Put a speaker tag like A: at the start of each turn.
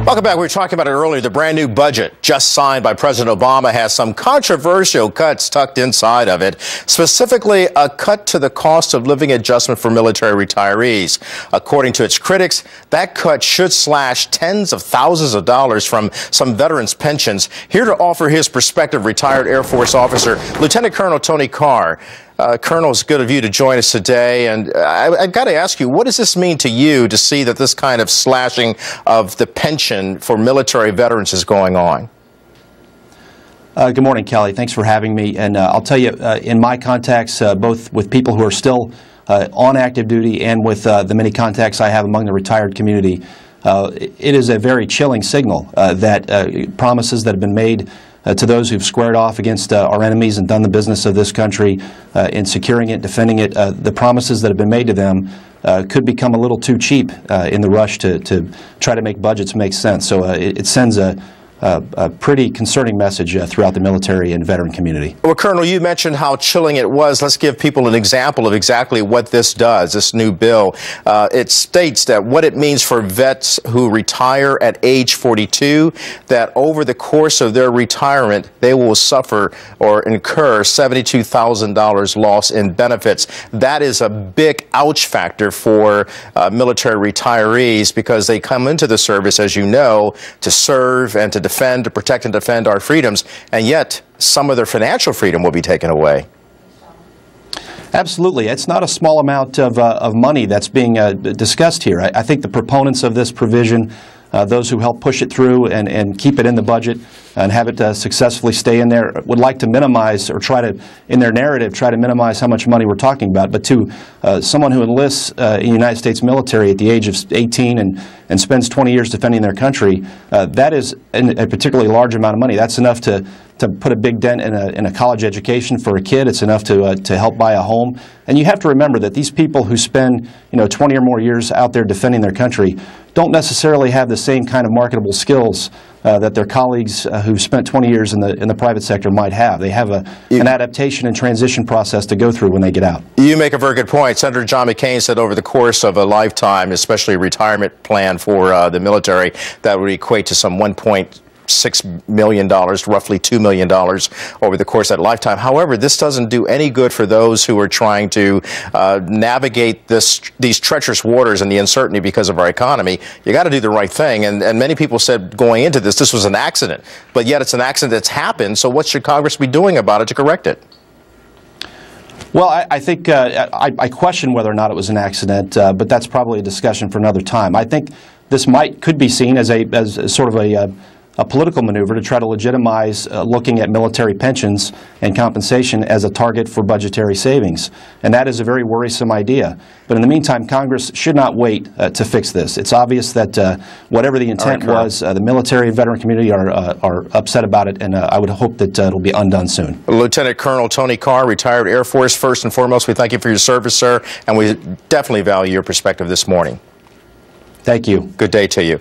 A: Welcome back. We were talking about it earlier. The brand new budget just signed by President Obama has some controversial cuts tucked inside of it, specifically a cut to the cost of living adjustment for military retirees. According to its critics, that cut should slash tens of thousands of dollars from some veterans' pensions. Here to offer his perspective, retired Air Force officer Lieutenant Colonel Tony Carr. Colonel, it's good of you to join us today. And I've got to ask you, what does this mean to you to see that this kind of slashing of the pension for military veterans is going on?
B: Good morning, Kelly. Thanks for having me. And I'll tell you, in my contacts, both with people who are still on active duty and with the many contacts I have among the retired community, it is a very chilling signal that promises that have been made to those who've squared off against our enemies and done the business of this country in securing it, defending it, the promises that have been made to them could become a little too cheap in the rush to try to make budgets make sense. So it sends a pretty concerning message throughout the military and veteran community.
A: Well, Colonel, you mentioned how chilling it was. Let's give people an example of exactly what this does, this new bill. It states that what it means for vets who retire at age 42, that over the course of their retirement, they will suffer or incur $72,000 loss in benefits. That is a big ouch factor for military retirees because they come into the service, as you know, to serve and to defend, to protect and defend our freedoms, and yet some of their financial freedom will be taken away.
B: Absolutely. It's not a small amount of money that's being discussed here. I think the proponents of this provision, those who help push it through and keep it in the budget and have it successfully stay in there, would like to minimize or try to, in their narrative, try to minimize how much money we're talking about. But to someone who enlists in the United States military at the age of 18 and spends 20 years defending their country, that is a particularly large amount of money. That's enough to put a big dent in a college education for a kid. It's enough to help buy a home. And you have to remember that these people who spend 20 or more years out there defending their country don't necessarily have the same kind of marketable skills that their colleagues who spent 20 years in the private sector might have. They have an adaptation and transition process to go through when they get out. You
A: make a very good point. Senator John McCain said over the course of a lifetime, especially a retirement plan for the military, that would equate to some $1.6 million, roughly $2 million over the course of that lifetime. However, this doesn't do any good for those who are trying to navigate these treacherous waters and the uncertainty because of our economy. You got to do the right thing. And many people said going into this was an accident. But yet it's an accident that's happened. So what should Congress be doing about it to correct it?
B: Well, I think I question whether or not it was an accident, but that's probably a discussion for another time. I think this could be seen as sort of a political maneuver to try to legitimize looking at military pensions and compensation as a target for budgetary savings. And that is a very worrisome idea. But in the meantime, Congress should not wait to fix this. It's obvious that whatever the intent was, the military and veteran community are upset about it, and I would hope that it'll be undone soon.
A: Lieutenant Colonel Tony Carr, retired Air Force. First and foremost, we thank you for your service, sir, and we definitely value your perspective this morning.
B: Thank you.
A: Good day to you.